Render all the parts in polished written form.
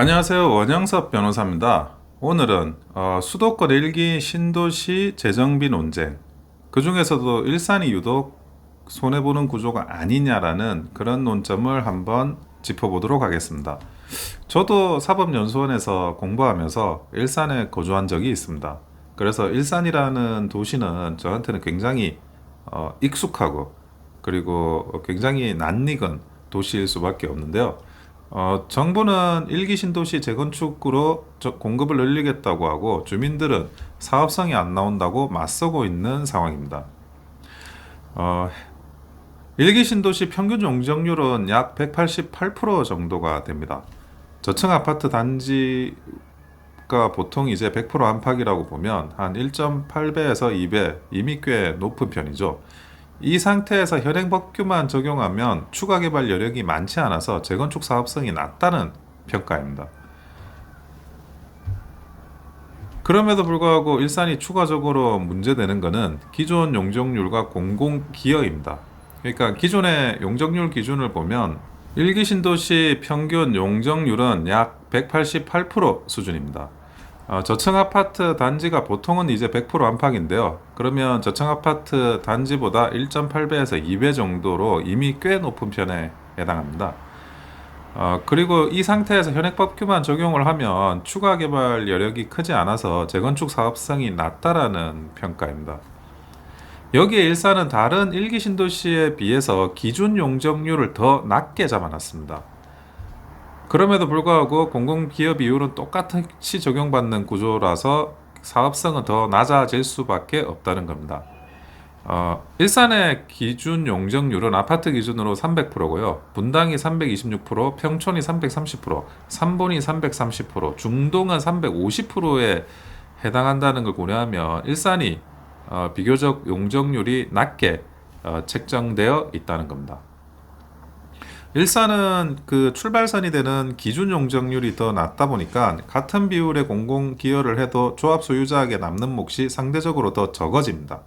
안녕하세요. 원영섭 변호사입니다. 오늘은 수도권 1기 신도시 재정비 논쟁, 그 중에서도 일산이 유독 손해보는 구조가 아니냐라는 그런 논점을 한번 짚어보도록 하겠습니다. 저도 사법연수원에서 공부하면서 일산에 거주한 적이 있습니다. 그래서 일산이라는 도시는 저한테는 굉장히 익숙하고, 그리고 굉장히 낯익은 도시일 수밖에 없는데요. 정부는 일기 신도시 재건축으로 공급을 늘리겠다고 하고, 주민들은 사업성이 안 나온다고 맞서고 있는 상황입니다. 일기 신도시 평균 용적률은 약 188% 정도가 됩니다. 저층 아파트 단지가 보통 이제 100% 안팎이라고 보면 한 1.8배에서 2배, 이미 꽤 높은 편이죠. 이 상태에서 현행법규만 적용하면 추가 개발 여력이 많지 않아서 재건축 사업성이 낮다는 평가입니다. 그럼에도 불구하고 일산이 추가적으로 문제되는 것은 기존 용적률과 공공기여입니다. 그러니까 기존의 용적률 기준을 보면 일기 신도시 평균 용적률은 약 188% 수준입니다. 저층 아파트 단지가 보통은 이제 100% 안팎인데요. 그러면 저층 아파트 단지보다 1.8배에서 2배 정도로 이미 꽤 높은 편에 해당합니다. 그리고 이 상태에서 현행법규만 적용을 하면 추가 개발 여력이 크지 않아서 재건축 사업성이 낮다라는 평가입니다. 여기에 일산은 다른 일기 신도시에 비해서 기준 용적률을 더 낮게 잡아놨습니다. 그럼에도 불구하고 공공기여 비율은 똑같이 적용받는 구조라서 사업성은 더 낮아질 수밖에 없다는 겁니다. 일산의 기준 용적률은 아파트 기준으로 300%고요. 분당이 326%, 평촌이 330%, 삼본이 330%, 중동은 350%에 해당한다는 걸 고려하면 일산이 비교적 용적률이 낮게 책정되어 있다는 겁니다. 일산은 그 출발선이 되는 기준 용적률이 더 낮다 보니까 같은 비율의 공공 기여를 해도 조합 소유자에게 남는 몫이 상대적으로 더 적어집니다.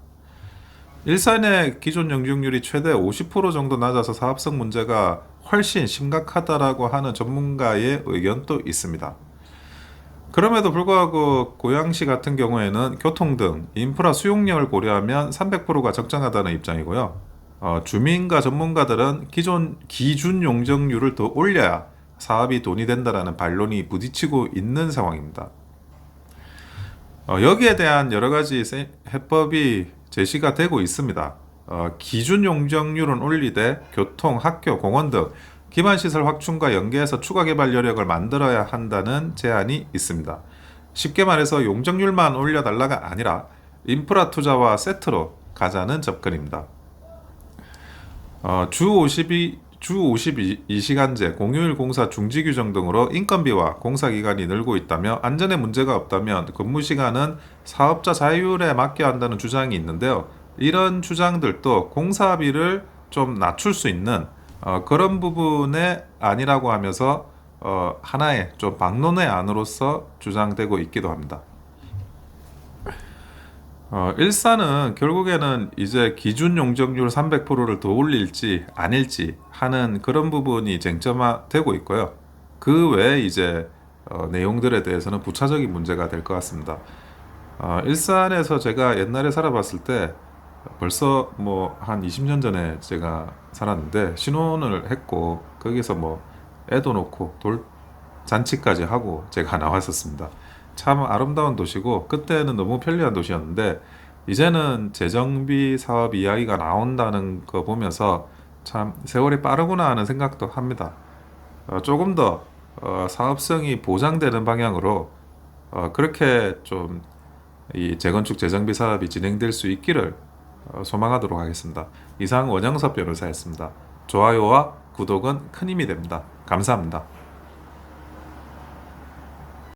일산의 기준 용적률이 최대 50% 정도 낮아서 사업성 문제가 훨씬 심각하다라고 하는 전문가의 의견도 있습니다. 그럼에도 불구하고 고양시 같은 경우에는 교통 등 인프라 수용력을 고려하면 300%가 적정하다는 입장이고요. 주민과 전문가들은 기준 용적률을 더 올려야 사업이 돈이 된다라는 반론이 부딪히고 있는 상황입니다. 여기에 대한 여러 가지 해법이 제시가 되고 있습니다. 기준 용적률은 올리되 교통, 학교, 공원 등 기반시설 확충과 연계해서 추가 개발 여력을 만들어야 한다는 제안이 있습니다. 쉽게 말해서 용적률만 올려달라가 아니라 인프라 투자와 세트로 가자는 접근입니다. 주 52시간제, 공휴일 공사 중지 규정 등으로 인건비와 공사 기간이 늘고 있다며 안전에 문제가 없다면 근무 시간은 사업자 자율에 맡겨야 한다는 주장이 있는데요. 이런 주장들도 공사비를 좀 낮출 수 있는 그런 부분에 아니라고 하면서 하나의 좀 반론의 안으로서 주장되고 있기도 합니다. 일산은 결국에는 이제 기준 용적률 300%를 더 올릴지 아닐지 하는 그런 부분이 쟁점화되고 있고요. 그 외에 이제 내용들에 대해서는 부차적인 문제가 될 것 같습니다. 일산에서 제가 옛날에 살아봤을 때 벌써 뭐 한 20년 전에 제가 살았는데 신혼을 했고 거기서 뭐 애도 놓고 돌 잔치까지 하고 제가 나왔었습니다. 참 아름다운 도시고 그때는 너무 편리한 도시였는데 이제는 재정비 사업 이야기가 나온다는 거 보면서 참 세월이 빠르구나 하는 생각도 합니다. 조금 더 사업성이 보장되는 방향으로 그렇게 좀 이 재건축 재정비 사업이 진행될 수 있기를 소망하도록 하겠습니다. 이상 원영섭 변호사였습니다. 좋아요와 구독은 큰 힘이 됩니다. 감사합니다.